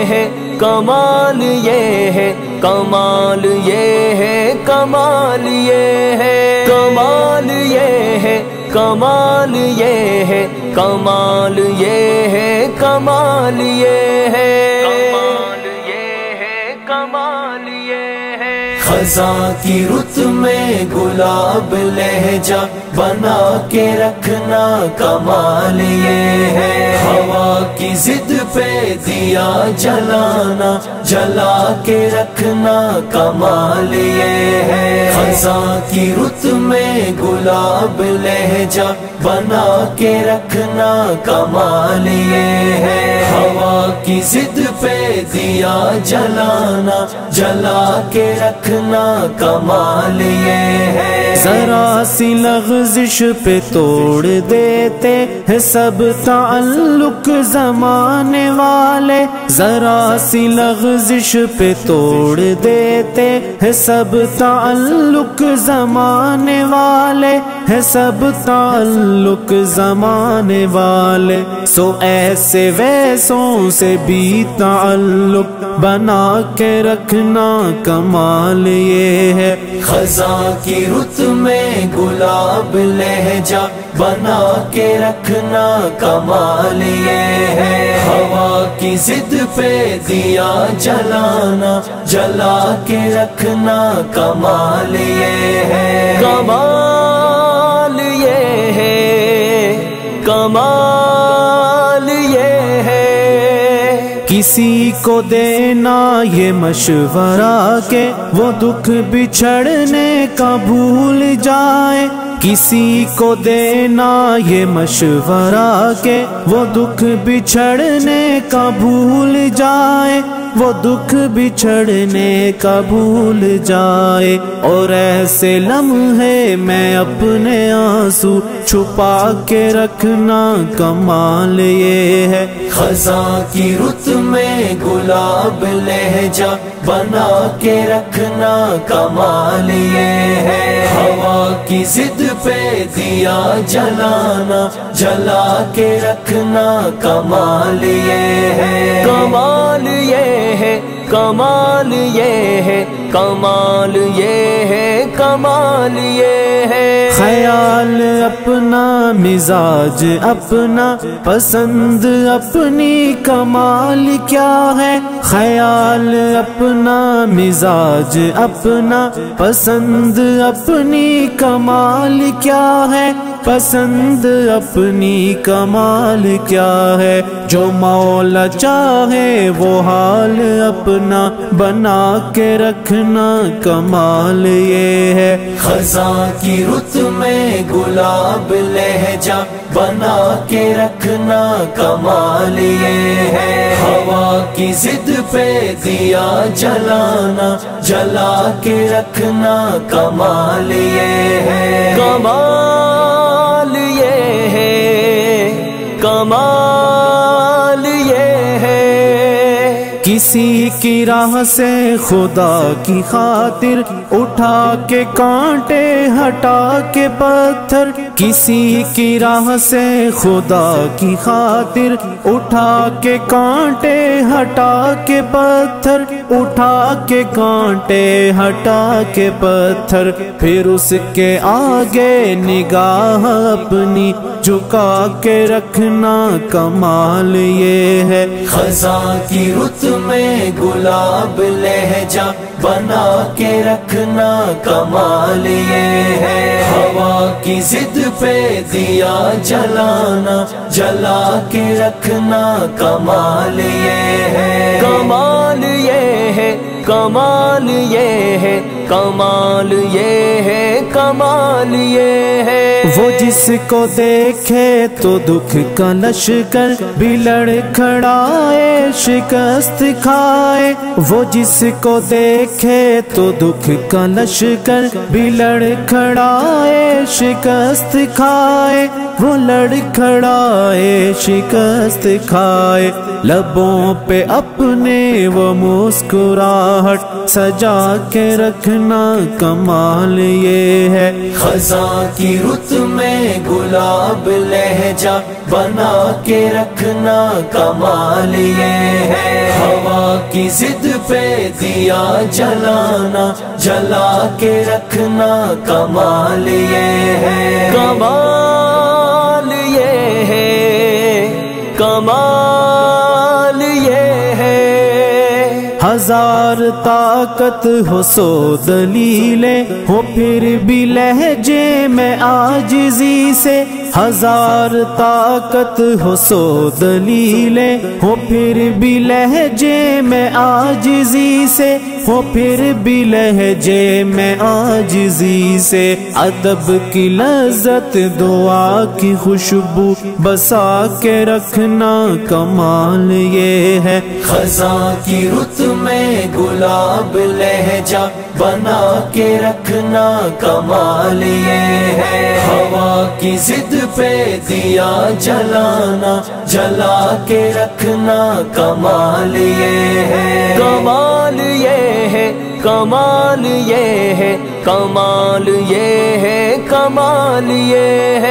ہے کمال یہ ہے، کمال یہ ہے، کمال یہ ہے، کمال یہ ہے، کمال یہ ہے، کمال یہ ہے، کمال یہ ہے، کمال یہ ہے، کمال یہ ہے۔ خزاں کی رت میں گلاب لہجہ بنا کے رکھنا کمال یہ ہے، ہوا کی ضد پہ دیا جلانا جلا کے رکھنا کمال یہ ہے، خزاں کی رت میں گلاب لہجہ بنا کے رکھنا کمال یہ ہے، ہوا کی ضد پہ دیا جلانا جلا کے رکھنا کمال یہ ہے، ذرا سی لغزش پہ توڑ دیتے ہیں سب تعلق زمانے والے، ذرا سی لغزش پہ توڑ دیتے ہیں سب تعلق زمانے والے، ہے سب تعلق زمانے والے، سو ایسے ویسوں سے بھی تعلق بنا کے رکھنا کمال یہ ہے، خزاں کی رت میں گلاب لہجہ بنا کے رکھنا کمال یہ ہے، ہوا کی ضد پہ دیا جلانا جلا کے رکھنا کمال یہ ہے، کمال یہ ہے، کمال یہ ہے، کسی کو دینا یہ مشورہ کہ وہ دکھ بچھڑنے کا بھول جائے، کسی کو دینا یہ مشورہ کہ وہ دکھ بچھڑنے کا بھول جائے، وہ دکھ بچھڑنے کا بھول جائے، اور ایسے لمحے میں اپنے آنسو چھپا کے رکھنا کمال یہ ہے، خزاں کی رت میں گلاب لہجہ بنا کے رکھنا کمال یہ ہے، ہوا کی ضد پہ دیا جلانا جلا کے رکھنا کمال یہ ہے، کمال یہ ہے، کمال یہ ہے، کمال یہ ہے، کمال یہ ہے، خیال اپنا مزاج اپنا پسند اپنی کمال کیا ہے، خیال اپنا مزاج اپنا پسند اپنی کمال کیا ہے، پسند اپنی کمال کیا ہے، جو مولا چاہے وہ حال اپنا بنا کے رکھنا کمال یہ ہے، خزاں کی رت میں گلاب لہجہ بنا کے رکھنا کمال یہ ہے، ہوا کی ضد پہ دیا جلانا جلا کے رکھنا کمال یہ ہے، کمال یہ ہے، کمال یہ ہے، کسی کی راہ سے خدا کی خاطر اٹھا کے کانٹے ہٹا کے پتھر، کسی کی راہ سے خدا کی خاطر اٹھا کے کانٹے ہٹا کے پتھر، اٹھا کے کانٹے ہٹا کے پتھر، پھر اس کے آگے نگاہ اپنی جھکا کے رکھنا کمال یہ ہے، خزاں کی رت میں گلاب لہجہ بنا کے رکھنا کمال یہ ہے، ہوا کی ضد پہ دیا جلانا جلا کے رکھنا کمال یہ ہے، کمال یہ ہے، کمال یہ ہے، کمال یہ ہے، کمال یہ ہے، وہ جس کو دیکھے تو دکھ کا لشکر بھی لڑکھڑائے شکست کھائے، وہ جس کو دیکھے تو دکھ کا لشکر بھی لڑکھڑائے شکست کھائے، وہ لڑکھڑائے شکست کھائے، لبوں پہ اپنے وہ مسکراہٹ سجا کے رکھنا کمال یہ ہے، خزاں کی رت میں گلاب لہجہ بنا کے رکھنا کمال یہ ہے، ہوا کی ضد پہ دیا جلانا، جلا کے رکھنا کمال یہ ہے، کمال یہ ہے، کمال یہ ہے۔ ہزار طاقت ہو سو دلیلیں ہو پھر بھی لہجے میں عاجزی سے، ہزار طاقت ہو سو دلیلیں ہو پھر بھی لہجے میں عاجزی سے، ہو پھر بھی لہجے میں عاجزی سے۔ ادب کی لذت دعا کی خوشبو بسا کے رکھنا کمال یہ ہے، خزاں کی رت میں گلاب لہجہ بنا کے رکھنا کمال یہ ہے، ہوا کی ضد پہ دیا جلانا، جلا کے رکھنا کمال یہ ہے، کمال یہ ہے، کمال یہ ہے، کمال یہ ہے، کمال یہ ہے۔